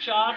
4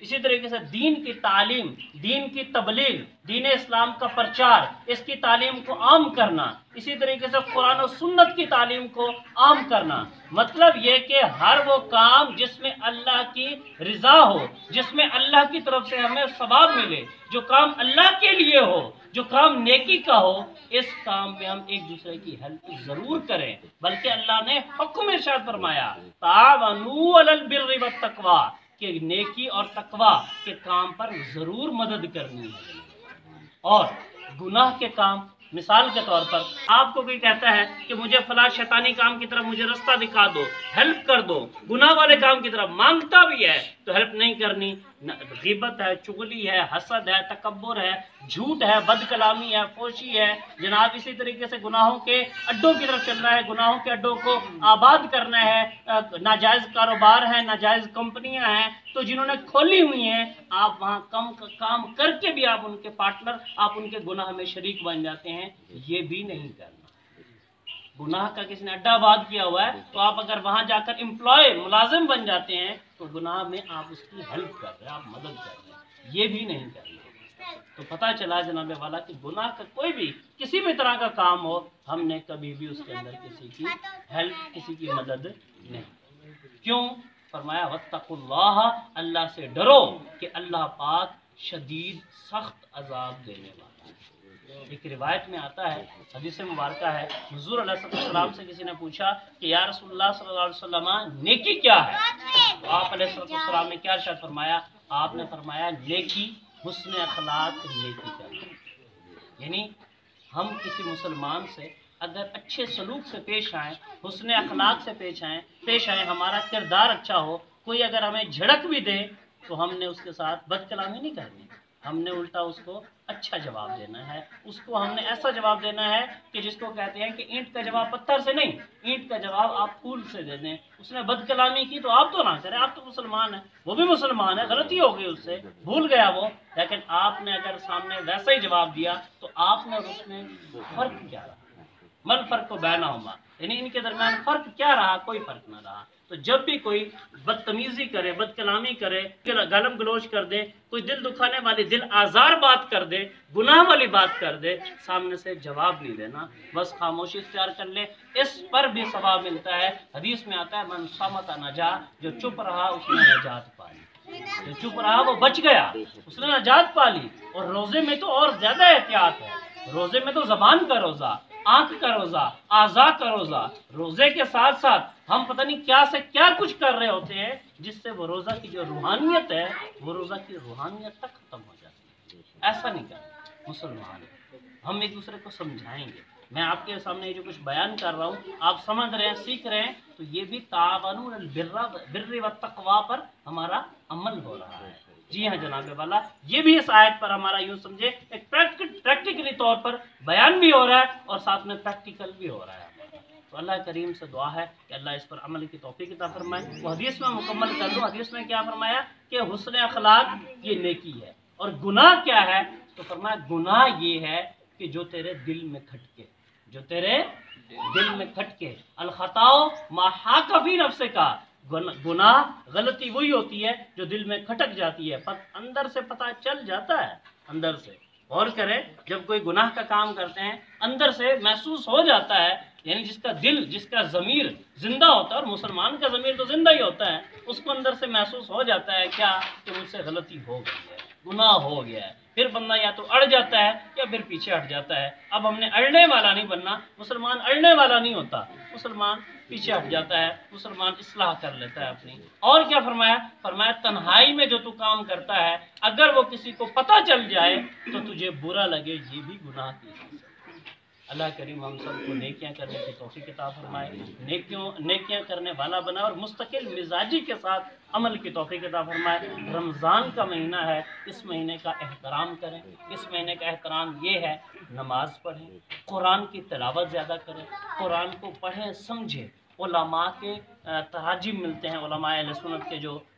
اسی طریقے سے دین کی تعلیم، دین کی تبلیغ، دین اسلام کا پرچار، اس کی تعلیم کو عام کرنا، اسی طریقے سے قرآن و سنت کی تعلیم کو عام کرنا۔ مطلب یہ کہ ہر وہ کام جس میں اللہ کی رضا ہو، جس میں اللہ کی طرف سے ہمیں ثواب ملے، جو کام اللہ کے لیے ہو، جو کام نیکی کا ہو، اس کام میں ہم ایک دوسرے کی ہیلپ ضرور کریں۔ بلکہ اللہ نے حکم ارشاد فرمایا تعاونوا علی البر والتقوی، کہ نیکی اور تقوی کے کام پر ضرور مدد کرنی ہے۔ اور گناہ کے کام، مثال کے طور پر آپ کو کوئی کہتا ہے کہ مجھے فلاں شیطانی کام کی طرف مجھے رستہ دکھا دو، ہیلپ کر دو، گناہ والے کام کی طرف مانگتا بھی ہے تو ہیلپ نہیں کرنی۔ غیبت ہے، چغلی ہے، حسد ہے، تکبر ہے، جھوٹ ہے، بد کلامی ہے، فحشی ہے، جناب اسی طریقے سے گناہوں کے اڈوں کی طرف چل رہا ہے، گناہوں کے اڈوں کو آباد کرنا ہے، ناجائز کاروبار ہیں، ناجائز کمپنیاں ہیں تو جنہوں نے کھولی ہوئی ہیں، آپ وہاں کام کر کے بھی آپ ان کے پارٹنر، آپ ان کے گناہ میں شریک بن جاتے ہیں، یہ بھی نہیں کرنا۔ گناہ کا کسی نے اڈا آباد کیا ہوا ہے تو آپ اگر وہاں جا کر ملازم بن جاتے ہیں تو گناہ میں آپ اس کی ہیلپ کر رہے ہیں، آپ مدد کر رہے ہیں، یہ بھی نہیں کرنا۔ تو پتہ چلا جناب والا کہ گناہ کا کوئی بھی کسی بھی طرح کا کام ہو، ہم نے کبھی بھی اس کے اندر کسی کی ہیلپ، کسی کی مدد نہیں۔ کیوں؟ فرمایا واتقوا اللہ، اللہ سے ڈرو کہ اللہ پاک شدید سخت عذاب دینے والا ہے۔ ایک روایت میں آتا ہے، حدیث مبارکہ ہے، حضور علیہ السلام سے کسی نے پوچھا کہ یا رسول اللہ صلی اللہ علیہ وسلم نیکی کیا ہے؟ تو آپ علیہ السلام نے کیا ارشاد فرمایا؟ آپ نے فرمایا نیکی حسن اخلاق نیکی کرنا۔ یعنی ہم کسی مسلمان سے اگر اچھے سلوک سے پیش آئیں، حسن اخلاق سے پیش آئیں، ہمارا کردار اچھا ہو، کوئی اگر ہمیں جھڑک بھی دے تو ہم نے اس کے ساتھ بد کلامی نہیں کرنی، ہم نے الٹا اس کو اچھا جواب دینا ہے، اس کو ہم نے ایسا جواب دینا ہے کہ جس کو کہتے ہیں کہ اینٹ کا جواب پتھر سے نہیں، اینٹ کا جواب آپ پھول سے دے دیں۔ اس نے بد کلامی کی تو آپ تو نہ کریں، آپ تو مسلمان ہیں، وہ بھی مسلمان ہے، غلطی ہو گئی اس سے، بھول گیا وہ، لیکن آپ نے اگر سامنے ویسا ہی جواب دیا تو آپ نے اور اس میں فرق کیا رہا؟ من فرق کو بینہما، یعنی ان کے درمیان فرق کیا رہا؟ کوئی فرق نہ رہا۔ تو جب بھی کوئی بدتمیزی کرے، بد کلامی کرے، گالم گلوچ کر دے، کوئی دل دکھانے والی، دل آزار بات کر دے، گناہ والی بات کر دے، سامنے سے جواب نہیں دینا، بس خاموشی اختیار کر لے، اس پر بھی ثواب ملتا ہے۔ حدیث میں آتا ہے من صمت نجا، جو چپ رہا اس نے نجات پالی، جو چپ رہا وہ بچ گیا، اس نے نجات پالی۔ اور روزے میں تو اور زیادہ احتیاط ہے، روزے میں تو زبان کا روزہ، آنکھ کا روزہ، اعضاء کا روزہ، روزے کے ساتھ ساتھ ہم پتہ نہیں کیا سے کیا کچھ کر رہے ہوتے ہیں جس سے وہ روزہ کی جو روحانیت ہے وہ روزہ کی روحانیت تک ختم ہو جاتی ہے۔ ایسا نہیں کرنا مسلمان، ہم ایک دوسرے کو سمجھائیں گے۔ میں آپ کے سامنے جو کچھ بیان کر رہا ہوں آپ سمجھ رہے ہیں، سیکھ رہے ہیں، تو یہ بھی تعاونوا علی البر والتقوی پر ہمارا عمل ہو رہا ہے۔ جی ہاں جناب والا، یہ بھی اس آیت پر ہمارا یوں سمجھے ایک پریکٹیکلی طور پر بیان بھی ہو رہا ہے اور ساتھ میں پریکٹیکل بھی ہو رہا ہے۔ تو اللہ کریم سے دعا ہے کہ اللہ اس پر عمل کی توفیق عطا فرمائے۔ وہ حدیث میں مکمل کر لوں، حدیث میں کیا فرمایا کہ حسن اخلاق یہ نیکی ہے، اور گناہ کیا ہے؟ تو فرمایا گناہ یہ ہے کہ جو تیرے دل میں کھٹکے، جو تیرے دل میں کھٹکے، الخطا ما حاک فی نفسک، گناہ غلطی وہی ہوتی ہے جو دل میں کھٹک جاتی ہے، اندر سے پتہ چل جاتا ہے، اندر سے۔ غور کریں، جب کوئی گناہ کا کام کرتے ہیں اندر سے محسوس ہو جاتا ہے، یعنی جس کا دل، جس کا ضمیر زندہ ہوتا ہے، اور مسلمان کا ضمیر تو زندہ ہی ہوتا ہے، اس کو اندر سے محسوس ہو جاتا ہے کیا کہ مجھ سے غلطی ہو گئی ہے، گناہ ہو گیا ہے، پھر بندہ یا تو اڑ جاتا ہے یا پھر پیچھے ہٹ جاتا ہے۔ اب ہم نے اڑنے والا نہیں بننا، مسلمان اڑنے والا نہیں ہوتا، مسلمان پیچھے ہٹ جاتا ہے، مسلمان اصلاح کر لیتا ہے اپنی۔ اور کیا فرمایا؟ فرمایا تنہائی میں جو تو کام کرتا ہے اگر وہ کسی کو پتہ چل جائے تو تجھے برا لگے، یہ بھی گناہ کی چیز ہے۔ اللہ کریم ہم سب کو نیکیاں کرنے کی توفیق عطا فرمائے، نیکیاں کرنے والا بنا، اور مستقل مزاجی کے ساتھ عمل کی توفیق عطا فرمائے۔ رمضان کا مہینہ ہے، اس مہینے کا احترام کریں، اس مہینے کا احترام یہ ہے نماز پڑھیں، قرآن کی تلاوت زیادہ کریں، قرآن کو پڑھیں سمجھیں۔ علماء کے تراجم ملتے ہیں، علماء اہل سنت کے جو